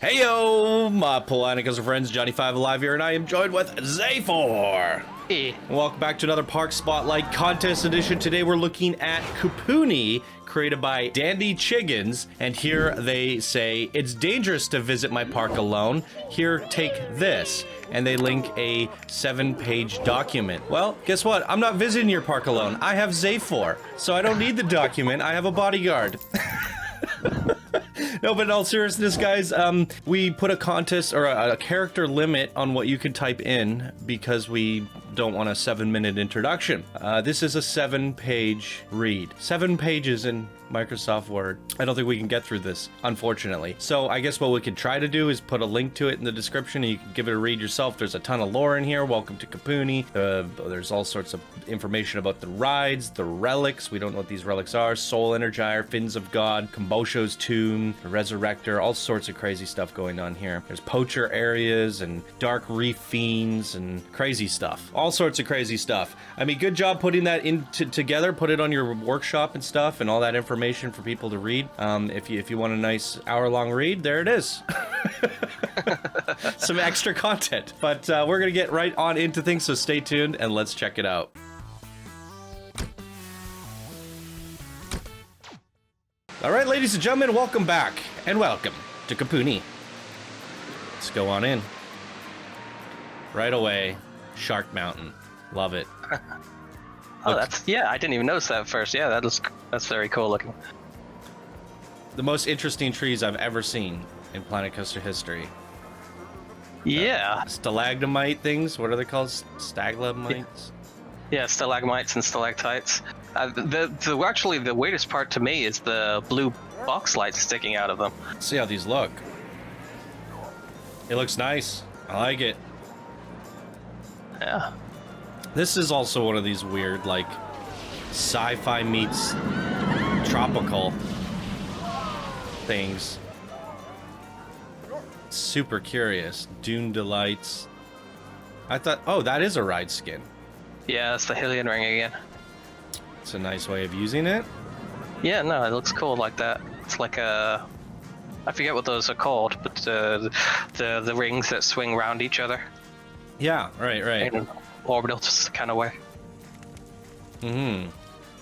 Heyo, my Polanicos friends, Johnny5 Alive here, and I am joined with Zayfor. Hey. Welcome back to another Park Spotlight Contest Edition. Today we're looking at Kapuni, created by Dandy Chiggens, and here they say, it's dangerous to visit my park alone. Here, take this. And they link a 7-page document. Well, guess what? I'm not visiting your park alone. I have Zayfor, so I don't need the document. I have a bodyguard. No, but in all seriousness, guys, we put a contest or a character limit on what you can type in because we don't want a 7-minute introduction. This is a 7-page read. 7 pages in Microsoft Word. I don't think we can get through this, unfortunately. So I guess what we could try to do is put a link to it in the description and you can give it a read yourself. There's a ton of lore in here. Welcome to Kapuni. There's all sorts of information about the rides, the relics. We don't know what these relics are. Soul Energizer, Fins of God, Kombosho's Tomb, the Resurrector, all sorts of crazy stuff going on here. There's poacher areas and dark reef fiends and crazy stuff. All sorts of crazy stuff. I mean, good job putting that together. Put it on your workshop and stuff and all that information for people to read. If you want a nice hour-long read, there it is. Some extra content. But we're going to get right on into things, so stay tuned and let's check it out. All right, ladies and gentlemen, welcome back and welcome to Kapuni. Let's go on in. Right away, Shark Mountain. Love it. Oh, yeah, I didn't even notice that at first. Yeah, that's very cool looking. The most interesting trees I've ever seen in Planet Coaster history. Yeah. Stalagmite things, what are they called? Staglamites? Yeah, stalagmites and stalactites. Actually, the weirdest part to me is the blue box lights sticking out of them. Let's see how these look. It looks nice. I like it. Yeah. This is also one of these weird, like, sci-fi meets tropical things. Super curious. Dune Delights. I thought, oh, that is a ride skin. Yeah, that's the Hylian ring again. It's a nice way of using it. Yeah, no, it looks cool like that. It's like a... I forget what those are called, but the rings that swing around each other. Yeah, right. In an orbital kind of way. Mm-hmm.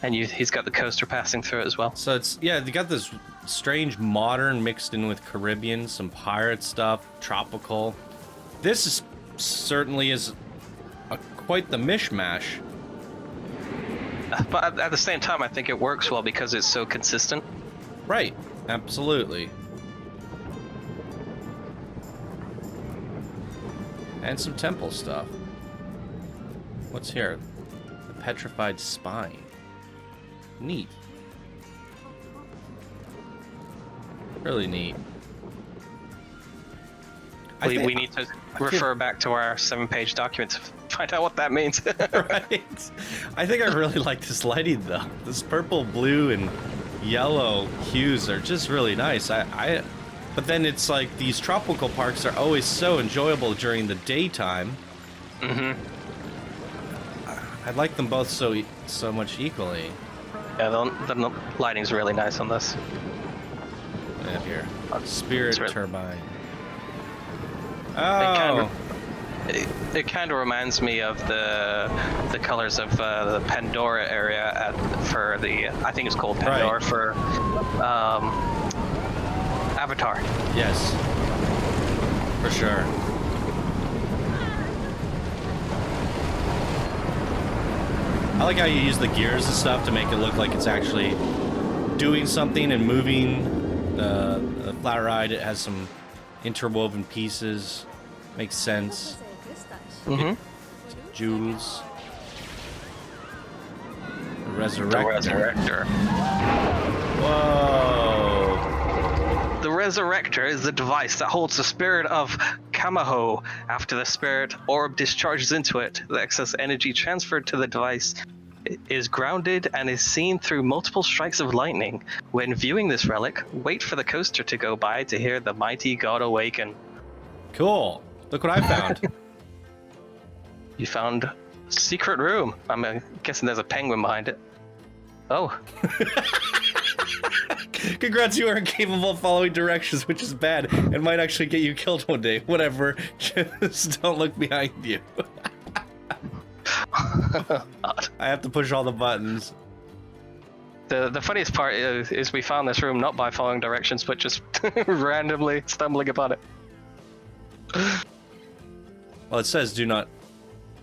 And he's got the coaster passing through it as well. So it's, yeah, they got this strange modern mixed in with Caribbean, some pirate stuff, tropical. This certainly is quite the mishmash. But at the same time, I think it works well because it's so consistent. Right, absolutely. And some temple stuff. What's here? The petrified spine. Neat. Really neat. We need to refer back to our 7-page document to find out what that means. Right. I think I really like this lighting though. This purple, blue, and yellow hues are just really nice. But then it's like these tropical parks are always so enjoyable during the daytime. Mm-hmm. I like them both so much equally. Yeah, the lighting's really nice on this. We have here Spirit Turbine. Oh. Oh. It kind of reminds me of the colors of the Pandora area for the, I think it's called Pandora, right, for Avatar. Yes, for sure. I like how you use the gears and stuff to make it look like it's actually doing something and moving. The flat ride, it has some interwoven pieces. Makes sense. Mm-hmm. Jewels. The Resurrector. The Resurrector. Whoa. The Resurrector is the device that holds the spirit of Kamaho. After the spirit orb discharges into it, the excess energy transferred to the device is grounded and is seen through multiple strikes of lightning. When viewing this relic, wait for the coaster to go by to hear the mighty god awaken. Cool. Look what I found. You found a secret room. I'm guessing there's a penguin behind it. Oh. Congrats, you are incapable of following directions, which is bad and might actually get you killed one day. Whatever, just don't look behind you. I have to push all the buttons. The funniest part is we found this room not by following directions, but just randomly stumbling upon it. Well, it says do not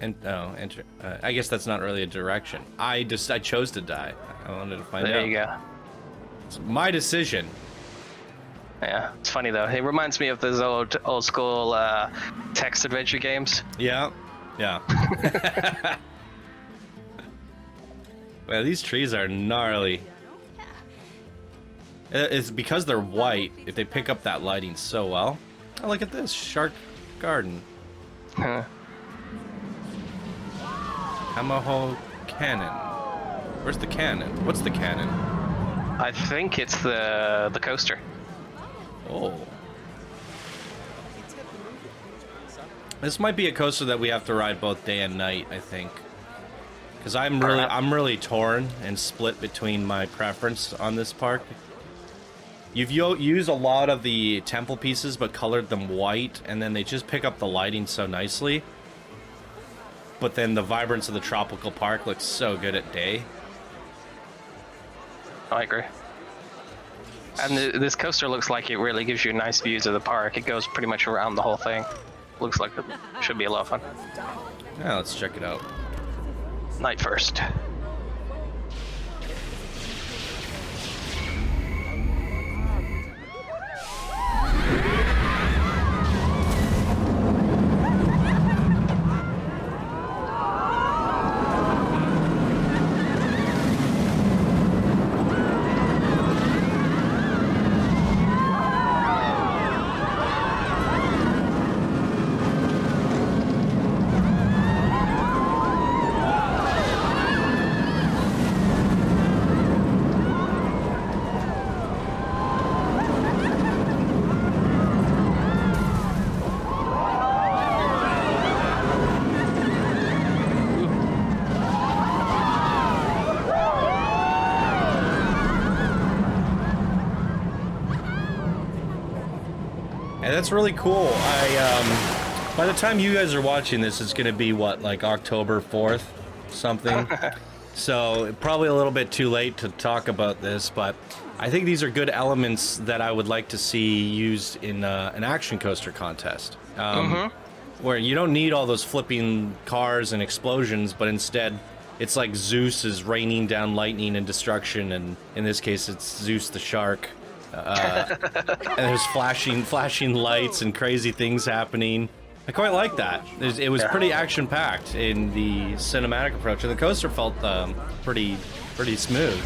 enter. I guess that's not really a direction. I chose to die. I wanted to find out. There you go. It's my decision. Yeah, it's funny though. It reminds me of those old school text adventure games. Yeah, yeah. Well, these trees are gnarly. It's because they're white. If they pick up that lighting so well. Oh, look at this shark garden. Huh. Kamaho cannon. Where's the cannon? What's the cannon? I think it's the coaster. Oh. This might be a coaster that we have to ride both day and night, I think. Because I'm really torn and split between my preference on this park. You've used a lot of the temple pieces but colored them white, and then they just pick up the lighting so nicely. But then the vibrance of the tropical park looks so good at day. I agree. And this coaster looks like it really gives you nice views of the park. It goes pretty much around the whole thing. Looks like it should be a lot of fun. Yeah, let's check it out. Night first. That's really cool. By the time you guys are watching this, it's gonna be what, like October 4th, something. So probably a little bit too late to talk about this, but I think these are good elements that I would like to see used in an action coaster contest. Where you don't need all those flipping cars and explosions, but instead it's like Zeus is raining down lightning and destruction, and in this case it's Zeus the shark. And there's flashing lights and crazy things happening. I quite like that. It was pretty action-packed in the cinematic approach, and the coaster felt pretty smooth.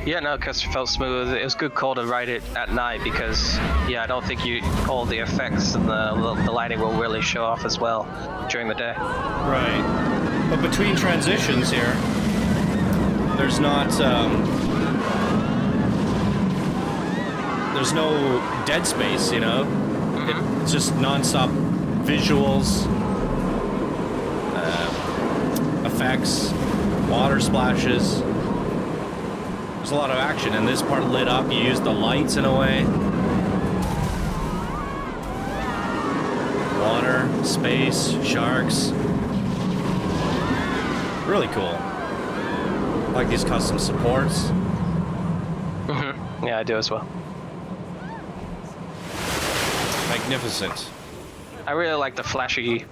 Yeah, no, coaster felt smooth. It was a good call to ride it at night because, yeah, I don't think all the effects and the lighting will really show off as well during the day. Right. But between transitions here, there's not... there's no dead space, you know? It's just non-stop visuals, effects, water splashes. There's a lot of action, and this part lit up. You use the lights in a way. Water, space, sharks. Really cool. I like these custom supports. Yeah, I do as well. Magnificent. I really like the flashy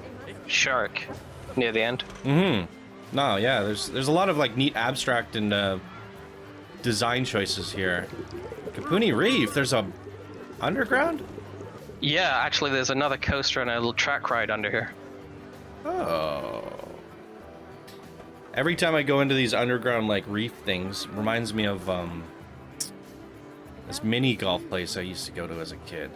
shark near the end. No, yeah, there's a lot of like neat abstract and design choices here. Kapuni Reef, there's a underground? Yeah, actually there's another coaster and a little track ride under here. Oh. Every time I go into these underground like reef things, reminds me of this mini golf place I used to go to as a kid.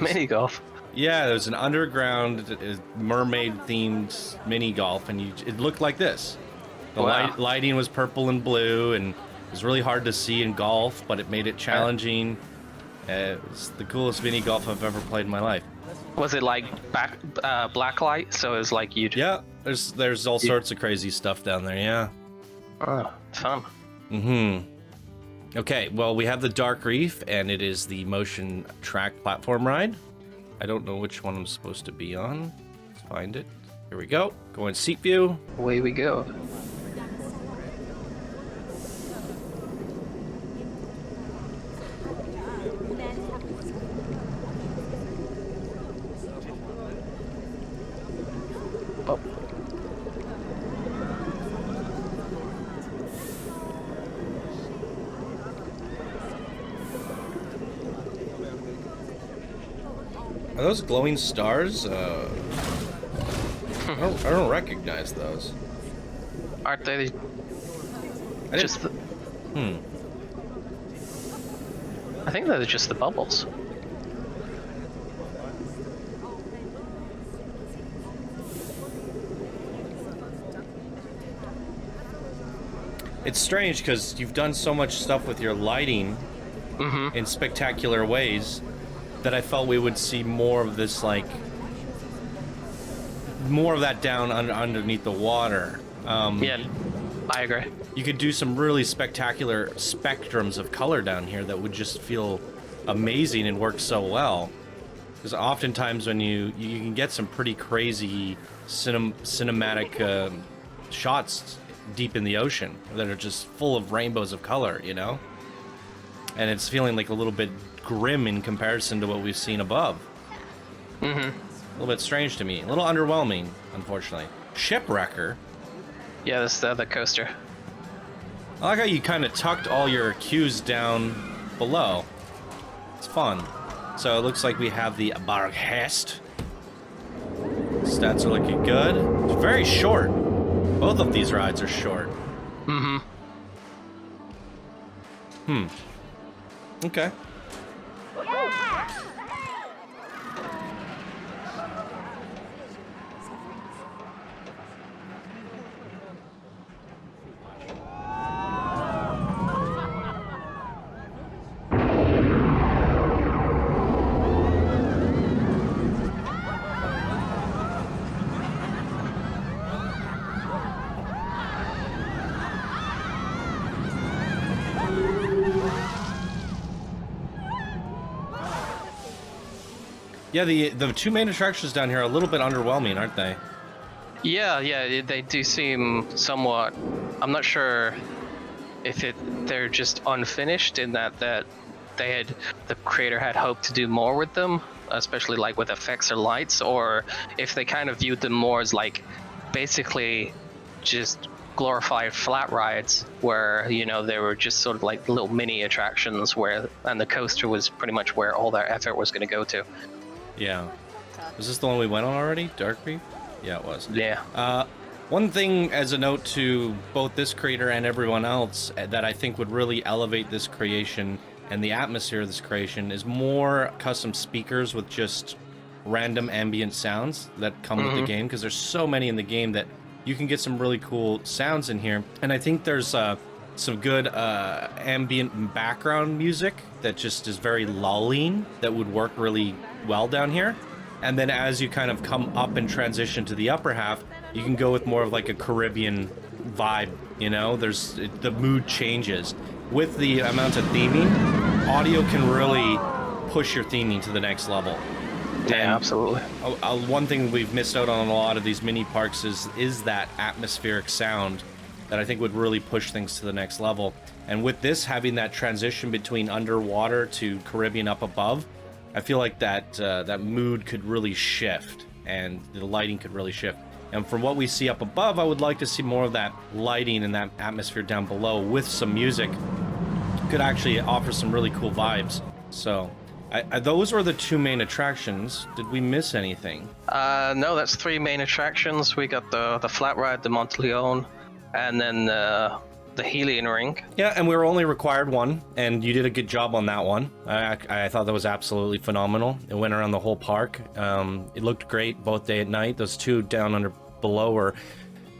Mini golf? Yeah, there's an underground mermaid-themed mini golf, and it looked like this. The lighting was purple and blue, and it was really hard to see in golf, but it made it challenging. It was the coolest mini golf I've ever played in my life. Was it like black light? So it was like you'd... Yeah, there's all sorts of crazy stuff down there, yeah. Oh, fun. Okay, well, we have the Dark Reef, and it is the motion track platform ride. I don't know which one I'm supposed to be on. Let's find it. Here we go. Go in seat view. Away we go. Oh. Are those glowing stars? I don't recognize those. Aren't they just the... I think they're just the bubbles. It's strange because you've done so much stuff with your lighting in spectacular ways that I felt we would see more of this, like, more of that down underneath the water. Yeah, I agree. You could do some really spectacular spectrums of color down here that would just feel amazing and work so well. Because oftentimes when you can get some pretty crazy cinematic shots deep in the ocean that are just full of rainbows of color, you know? And it's feeling like a little bit grim in comparison to what we've seen above. A little bit strange to me. A little underwhelming, unfortunately. Shipwrecker? Yeah, that's the other coaster. I like how you kind of tucked all your cues down below. It's fun. So it looks like we have the Barghest. Stats are looking good. It's very short. Both of these rides are short. Okay. Yeah, the two main attractions down here are a little bit underwhelming, aren't they? Yeah, they do seem somewhat... I'm not sure if they're just unfinished in that the creator had hoped to do more with them, especially like with effects or lights, or if they kind of viewed them more as like basically just glorified flat rides where, you know, they were just sort of like little mini attractions and the coaster was pretty much where all their effort was going to go to. Yeah. Was this the one we went on already? Dark Reef? Yeah, it was. Yeah. One thing as a note to both this creator and everyone else that I think would really elevate this creation and the atmosphere of this creation is more custom speakers with just random ambient sounds that come with the game, because there's so many in the game that you can get some really cool sounds in here. And I think there's some good ambient background music that just is very lulling that would work really well down here. And then as you kind of come up and transition to the upper half, you can go with more of like a Caribbean vibe, you know? The mood changes. With the amount of theming, audio can really push your theming to the next level. Yeah, absolutely. One thing we've missed out on a lot of these mini parks is that atmospheric sound that I think would really push things to the next level. And with this, having that transition between underwater to Caribbean up above, I feel like that mood could really shift, and the lighting could really shift. And from what we see up above, I would like to see more of that lighting and that atmosphere down below with some music. Could actually offer some really cool vibes. So, those were the two main attractions. Did we miss anything? No, that's three main attractions. We got the flat ride, the Monteleone, and then the Helion Ring. Yeah, and we were only required one, and you did a good job on that one. I thought that was absolutely phenomenal. It went around the whole park. It looked great both day and night. Those two down below were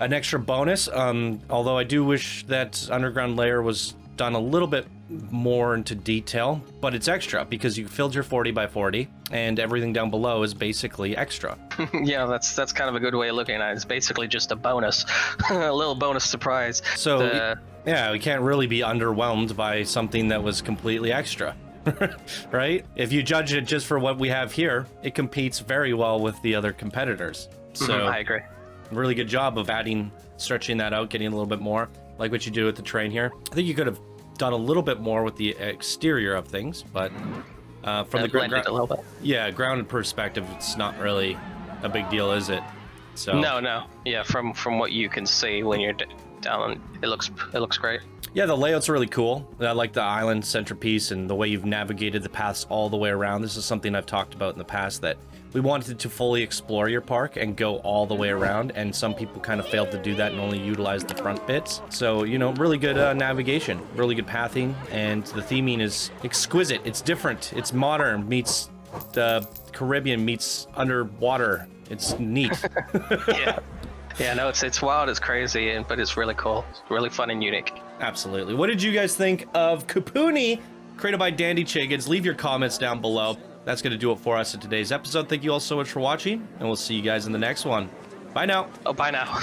an extra bonus. Although I do wish that underground layer was done a little bit more into detail, but it's extra because you filled your 40 by 40 and everything down below is basically extra. Yeah, that's kind of a good way of looking at it. It's basically just a bonus, a little bonus surprise. So yeah, we can't really be underwhelmed by something that was completely extra. Right? If you judge it just for what we have here, it competes very well with the other competitors. So I agree. Really good job of stretching that out, getting a little bit more, like what you do with the train here. I think you could have done a little bit more with the exterior of things, but from the blended a little bit. Yeah, grounded perspective, it's not really a big deal, is it? So No. Yeah, from what you can see when you're down, it looks great. yeah, the layout's really cool. I like the island centerpiece and the way you've navigated the paths all the way around. This is something I've talked about in the past, that we wanted to fully explore your park and go all the way around, and some people kind of failed to do that and only utilize the front bits. So, you know, really good navigation, really good pathing, and the theming is exquisite. It's different. It's modern meets the Caribbean meets underwater. It's neat. Yeah, no, it's wild, it's crazy, but it's really cool. It's really fun and unique. Absolutely. What did you guys think of Kapuni, created by Dandy Chiggens? Leave your comments down below. That's going to do it for us in today's episode. Thank you all so much for watching, and we'll see you guys in the next one. Bye now. Oh, bye now.